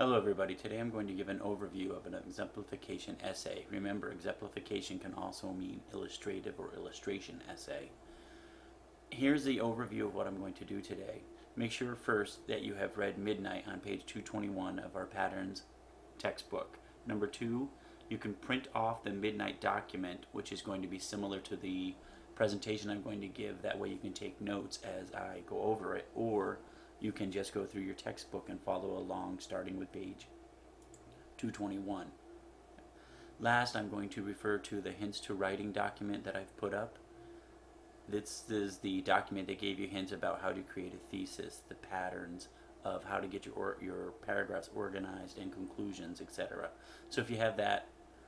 Hello everybody, today I'm going to give an overview of an exemplification essay. Remember, exemplification can also mean illustrative or illustration essay. Here's the overview of what I'm going to do today. Make sure first that you have read Midnight on page 221 of our Patterns textbook. Number 2, you can print off the Midnight document, which is going to be similar to the presentation I'm going to give. That way you can take notes as I go over it, or you can just go through your textbook and follow along starting with page 221. Last, I'm going to refer to the Hints to Writing document that I've put up. This is the document that gave you hints about how to create a thesis, the patterns of how to get your paragraphs organized and conclusions, etc. So if you have that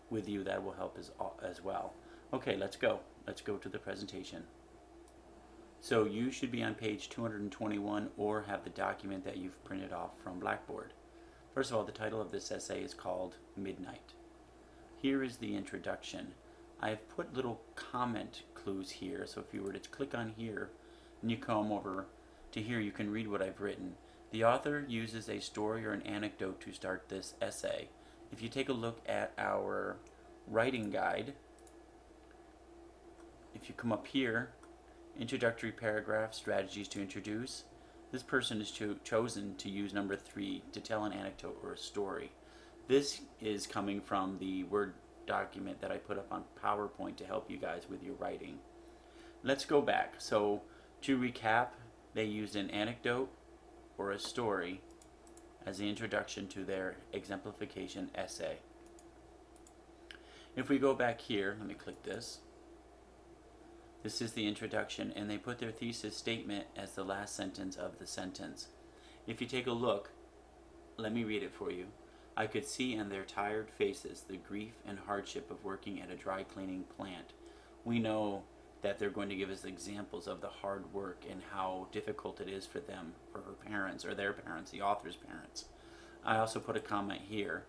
with you, that will help as well. Okay, let's go. Let's go to the presentation. So you should be on page 221 or have the document that you've printed off from Blackboard. First of all, the title of this essay is called Midnight. Here is the introduction. I've put little comment clues here, so if you were to click on here and you come over to here, you can read what I've written. The author uses a story or an anecdote to start this essay. If you take a look at our writing guide, if you come up here, introductory paragraph, strategies to introduce, this person is chosen to use number 3 to tell an anecdote or a story. This is coming from the Word document that I put up on PowerPoint to help you guys with your writing. Let's go back. So to recap, they used an anecdote or a story as the introduction to their exemplification essay. If we go back here, let me click this. This is the introduction, and they put their thesis statement as the last sentence of the sentence. If you take a look, let me read it for you. I could see in their tired faces the grief and hardship of working at a dry cleaning plant. We know that they're going to give us examples of the hard work and how difficult it is for them, for her parents, or their parents, the author's parents. I also put a comment here.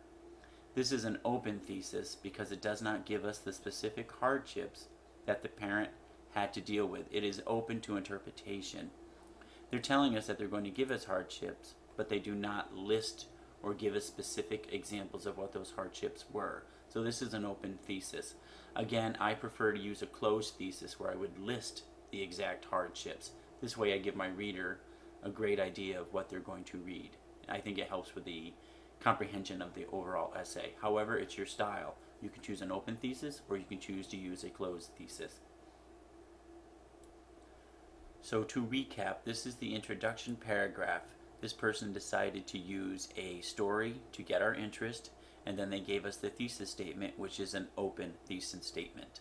This is an open thesis because it does not give us the specific hardships that the parent had to deal with. It is open to interpretation. They're telling us that they're going to give us hardships, but they do not list or give us specific examples of what those hardships were. So this is an open thesis. Again, I prefer to use a closed thesis where I would list the exact hardships. This way I give my reader a great idea of what they're going to read. I think it helps with the comprehension of the overall essay. However, it's your style. You can choose an open thesis or you can choose to use a closed thesis. So to recap, this is the introduction paragraph. This person decided to use a story to get our interest, and then they gave us the thesis statement, which is an open thesis statement.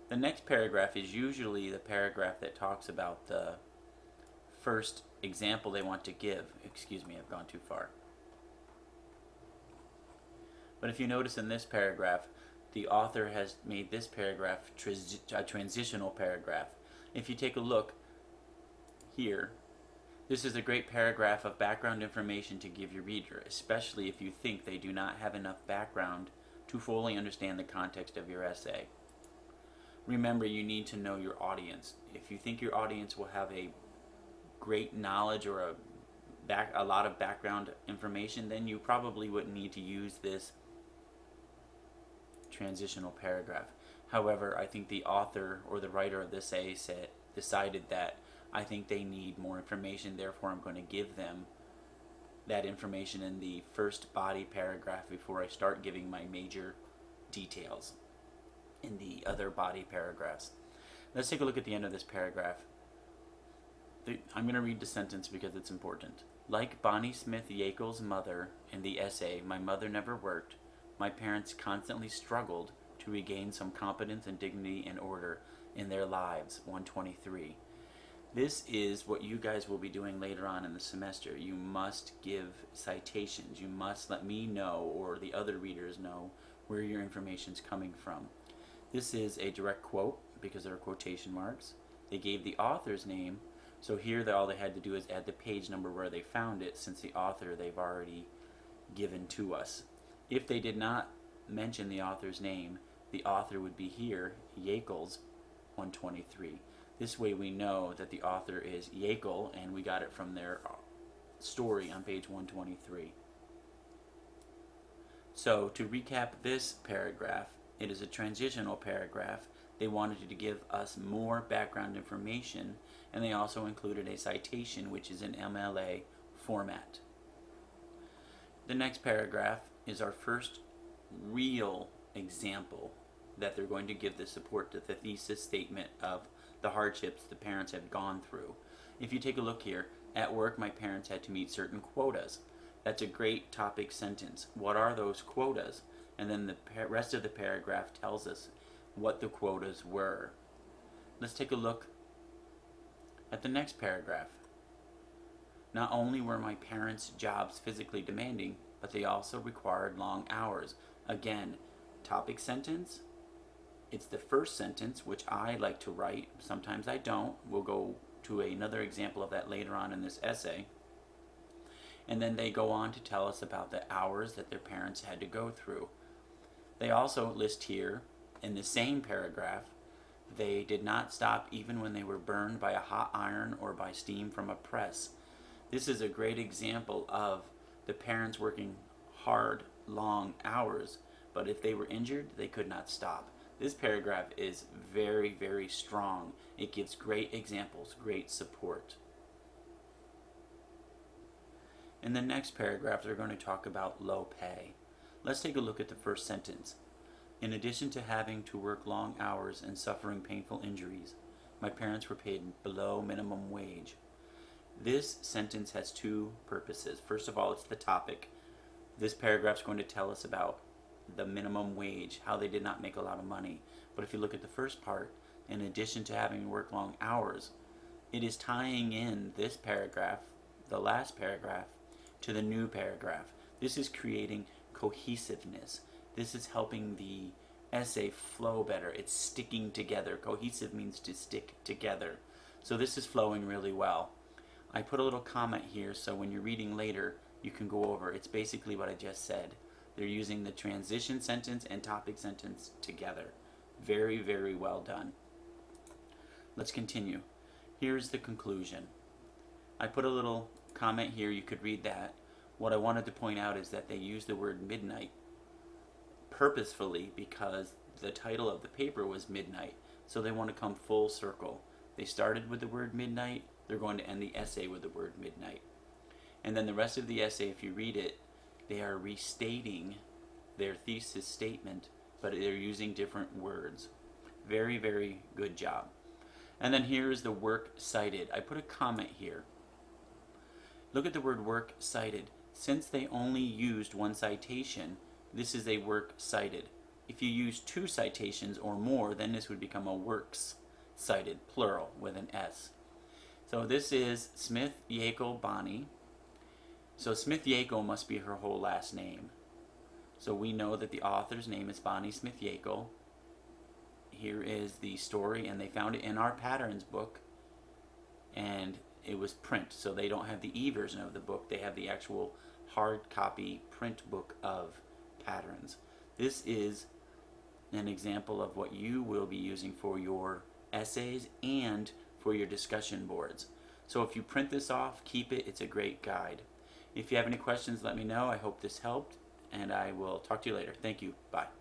The next paragraph is usually the paragraph that talks about the first example they want to give. Excuse me, I've gone too far. But if you notice in this paragraph, the author has made this paragraph a transitional paragraph. If you take a look here, this is a great paragraph of background information to give your reader, especially if you think they do not have enough background to fully understand the context of your essay. Remember, you need to know your audience. If you think your audience will have a great knowledge or a lot of background information, then you probably wouldn't need to use this transitional paragraph. However, I think the author or the writer of this essay decided that I think they need more information, therefore I'm going to give them that information in the first body paragraph before I start giving my major details in the other body paragraphs. Let's take a look at the end of this paragraph. I'm going to read the sentence because it's important. Like Bonnie Smith Yackel's mother in the essay, my mother never worked. My parents constantly struggled to regain some competence and dignity and order in their lives. 123. This is what you guys will be doing later on in the semester. You must give citations. You must let me know or the other readers know where your information is coming from. This is a direct quote because there are quotation marks. They gave the author's name, so here all they had to do is add the page number where they found it, since the author they've already given to us. If they did not mention the author's name, the author would be here, Yackel's 123. This way we know that the author is Yackel, and we got it from their story on page 123. So to recap this paragraph, it is a transitional paragraph. They wanted to give us more background information, and they also included a citation, which is in MLA format. The next paragraph is our first real example that they're going to give the support to the thesis statement of the hardships the parents have gone through. If you take a look here, at work my parents had to meet certain quotas. That's a great topic sentence. What are those quotas? And then the rest of the paragraph tells us what the quotas were. Let's take a look at the next paragraph. Not only were my parents' jobs physically demanding, but they also required long hours. Again, topic sentence. It's the first sentence, which I like to write. Sometimes I don't. We'll go to another example of that later on in this essay. And then they go on to tell us about the hours that their parents had to go through. They also list here, in the same paragraph, they did not stop even when they were burned by a hot iron or by steam from a press. This is a great example of the parents working hard, long hours, but if they were injured, they could not stop. This paragraph is very, very strong. It gives great examples, great support. In the next paragraph, they're going to talk about low pay. Let's take a look at the first sentence. In addition to having to work long hours and suffering painful injuries, my parents were paid below minimum wage. This sentence has two purposes. First of all, it's the topic. This paragraph is going to tell us about the minimum wage, how they did not make a lot of money. But if you look at the first part, in addition to having to work long hours, it is tying in this paragraph, the last paragraph, to the new paragraph. This is creating cohesiveness. This is helping the essay flow better. It's sticking together. Cohesive means to stick together. So this is flowing really well. I put a little comment here so when you're reading later, you can go over. It's basically what I just said. They're using the transition sentence and topic sentence together. Very, very well done. Let's continue. Here's the conclusion. I put a little comment here. You could read that. What I wanted to point out is that they use the word midnight purposefully because the title of the paper was Midnight. So they want to come full circle. They started with the word midnight. They're going to end the essay with the word midnight. And then the rest of the essay, if you read it, they are restating their thesis statement, but they're using different words. Very, very good job. And then here's the work cited. I put a comment here. Look at the word work cited. Since they only used one citation, this is a work cited. If you use two citations or more, then this would become a works cited, plural, with an S. So this is Smith Yackel Bonnie. So Smith Yackel must be her whole last name. So we know that the author's name is Bonnie Smith Yackel. Here is the story, and they found it in our patterns book, and it was print. So they don't have the e-version of the book. They have the actual hard copy print book of patterns. This is an example of what you will be using for your essays and for your discussion boards. So if you print this off, keep it. It's a great guide. If you have any questions, let me know. I hope this helped, and I will talk to you later. Thank you. Bye.